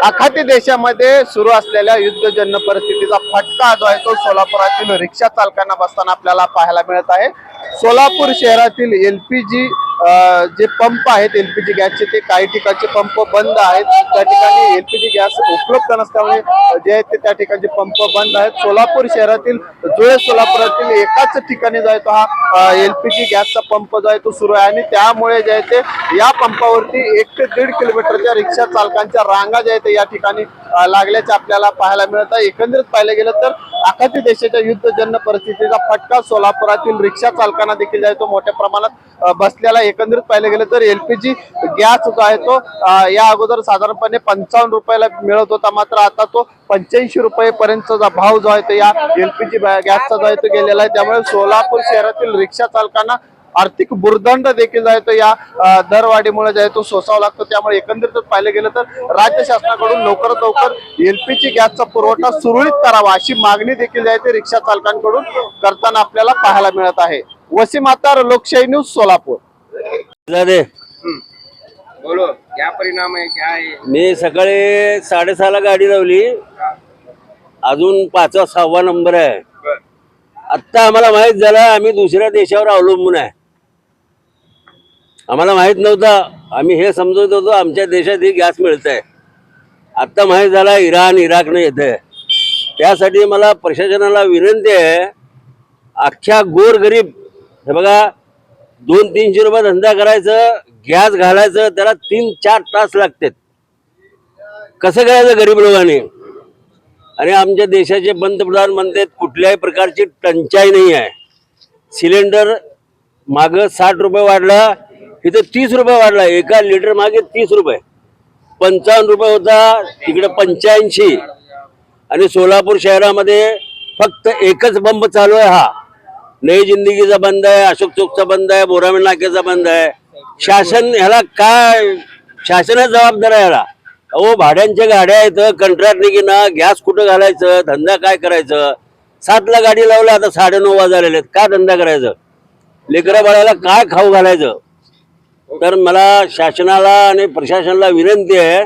आखाती देशामध्ये सुरू असलेल्या युद्धजन्य परिस्थितीचा फटका जो आहे तो सोलापुरातील रिक्षा चालकांना बसताना आपल्याला पाहायला मिळत आहे। सोलापूर शहरातील एलपीजी जे पंप आहेत एलपीजी गॅसचे ते काही ठिकाणचे पंप बंद आहेत। त्या ठिकाणी एलपीजी गॅस उपलब्ध नसल्यामुळे जे आहेत ते त्या ठिकाणचे पंप बंद आहेत। सोलापूर शहरातील जुळे सोलापुरातील एकाच ठिकाणी जो आहे तो हा एलपीजी गॅसचा पंप जो आहे तो सुरू आहे आणि त्यामुळे जे आहे ते या पंपावरती 1 ते 1.5 किलोमीटरच्या रिक्षा चालकांच्या रांगा ज्या आहेत या ठिकाणी लागल्याचे आपल्याला पाहायला मिळत आहे। एकंदरीत पाहिलं गेलं तर आखाती देशाच्या युद्धजन्य परिस्थितीचा फटका सोलापुरातील रिक्षा चालकांना देखील जो आहे तो मोठ्या प्रमाणात बसलेला। एकंदरीत पाहिलं गेलं तर एलपीजी गॅस जो आहे तो या अगोदर साधारणपणे 55 रुपयाला मिळत होता, मात्र आता तो 85 रुपये पर्यंतचा भाव जो आहे तो या एलपीजी गॅसचा जो आहे तो गेलेला आहे। त्यामुळे सोलापूर शहरातील रिक्षा चालकांना आर्थिक भुर्दंड देखील आहे तो या दरवाढीमुळे जे आहे तो सोसावा लागतो। त्यामुळे एकंदरीत पाहिलं गेलं तर राज्य शासनाकडून लवकरात लवकर एलपीजी गॅसचा पुरवठा सुरळीत करावा अशी मागणी देखील आहे ते रिक्षा चालकांकडून करताना आपल्याला पाहायला मिळत आहे। वसीम आतार, लोकशाही न्यूज, सोलापूर। बोलो क्या परिणाम है, क्या है? मी सकाळी 6:30 ला गाडी लावली, अजून 5वा 6वा नंबर आहे। आता आम्हाला माहित झालं आम्ही दुसऱ्या देशावर अवलंबून आहे। आम्हाला माहित नव्हतं, आम्ही हे समजत होतो आमच्या देशात ही गॅस मिळतंय। आता माहित झाला इराण इराकने येते। त्यासाठी मला प्रशासनाला विनंती आहे, अख्ख्या गोरगरीब हे बघा 200-300 रुपये धंदा करायचं, गॅस घालायचं त्याला 3-4 तास लागतात। कसं करायचं गरीब लोकांनी? आणि आमच्या देशाचे पंतप्रधान म्हणतात कुठल्याही प्रकारची टंचाई नाही आहे। सिलेंडर मागे 60 रुपये वाढला, इथे 30 रुपये वाढला, 1 लिटर मागे 30 रुपये, 55 रुपये होता, तिकडे 85। आणि सोलापूर शहरामध्ये फक्त एकच पंप चालू आहे, हा नई जिंदगीचा बंद आहे, अशोक चौकचा बंद आहे, बोरामेल नाक्याचा बंद आहे। शासन ह्याला काय, शासनाचा जबाबदार आहे ह्याला? अहो भाड्यांच्या गाड्या आहेत, कंत्राटने की ना गॅस कुठं घालायचं, धंदा काय करायचं? 7 ला गाडी लावला, आता 9:30 वाजलेले आहेत, काय धंदा करायचं? लेकरा बाळाला काय खाऊ घालायचं? तर मला शासनाला आणि प्रशासनाला विनंती आहे,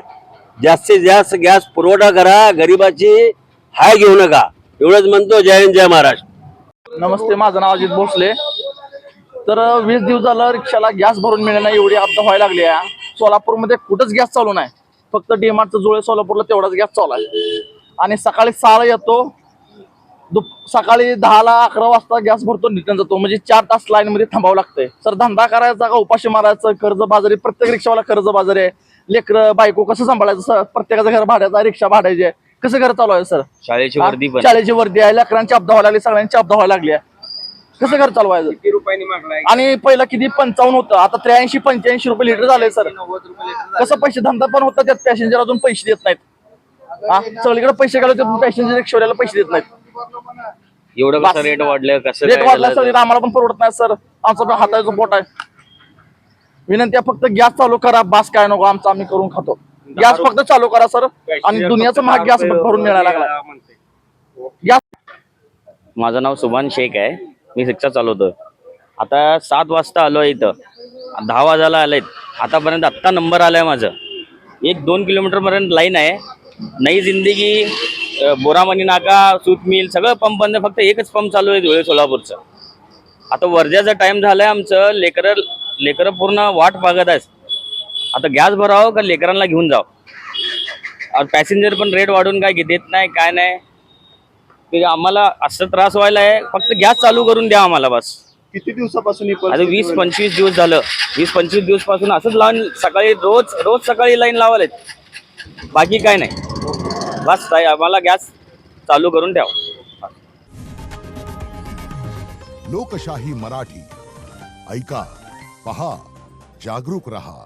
जास्तीत जास्त गॅस पुरवठा करा, गरिबाची हाय घेऊ नका, एवढंच म्हणतो। जय हिंद, जय महाराष्ट्र। नमस्ते, माझं नाव अजित भोसले। तर 20 दिवस झालं रिक्षाला गॅस भरून मिळणं एवढी अपदा व्हायला लागली आहे। सोलापूरमध्ये कुठंच गॅस चालू नाही, फक्त डीमार्टचं जुळे सोलापूरला तेवढाच गॅस चालू आहे। आणि सकाळी 6 ला येतो, सकाळी 10 ला 11 वाजता गॅस भरतो, निघून जातो। म्हणजे 4 तास लाईन मध्ये थांबावं लागतंय। सर धंदा करायचा का उपाशी मारायचं? कर्ज बाजारी, प्रत्येक रिक्षावाला कर्ज बाजारी आहे। लेकर बायको कसं सांभाळायचं सर? प्रत्येकाचं घर भाड्याचा, रिक्षा भाड्याचे, कसं घर चालू आहे सर? शाळेची वर्दी पण, शाळेची वर्दी आहे, लेकरांची अपदा व्हायला लागली, सगळ्यांची अपदा व्हायला लागली आहे। कसं घर चालवायचं? किती रुपयांनी मागलाय? आणि पहिला किती 55 होतं, आता 83-85 रुपये लिटर झाले सर। 90 रुपये लिटर. कसं पैसे धंदा पण होता, त्यात पॅसेंजर अजून पैसे देत नाहीत। हा सगळीकडे पैसे घालवते, पॅसेंजर रिक्षावाल्याला पैसे देत नाहीत। एवढं कसं रेट वाढलं, कसं रेट काय वाढला झालं? सर, आम्हाला पण परवडत नाही सर, आमचं पण हाताचं पोट आहे। विनंती आहे फक्त गॅस चालू करा, बास काय नको, आमचं आम्ही करून खातो। गॅस फक्त चालू करा सर, आणि दुनियाचा महाग गॅस भरून मिळायला लागला गॅस। माझं नाव सुभान शेख आहे, मी रिक्षा चालवतो। आता 7 वाजता आलो इथं, 10 वाजायला आलेत, आतापर्यंत आत्ता नंबर आलाय माझं। 1-2 किलोमीटर पर्यंत लाईन आहे। नई जिंदगी, बोरामणी नाका, सूत मिल सगळं पंप बंद, फक्त एकच पंप चालू आहे धुळे सोलापूरचं। आता वर्ध्याचा टाइम झालाय आमचं, लेकरं पूर्ण वाट बघत आहेत। आता गॅस भरावं का लेकरांना घेऊन जाव? पॅसेंजर पण रेट वाढून काय देत नाही, काय नाही, ते आम्हाला असं त्रास व्हायला आहे। फक्त गॅस चालू करून द्या आम्हाला बस। किती दिवसापासून ही आता परिस्थिती 20-25 दिवस झालं, 20-25 दिवस पासून असंच लाईन, सकाळी रोज सकाळी लाईन लावालेत, बाकी काय नाही। बस आम्हाला गॅस चालू करून द्यावं। लोकशाही मराठी ऐका, पहा, जागरूक रहा।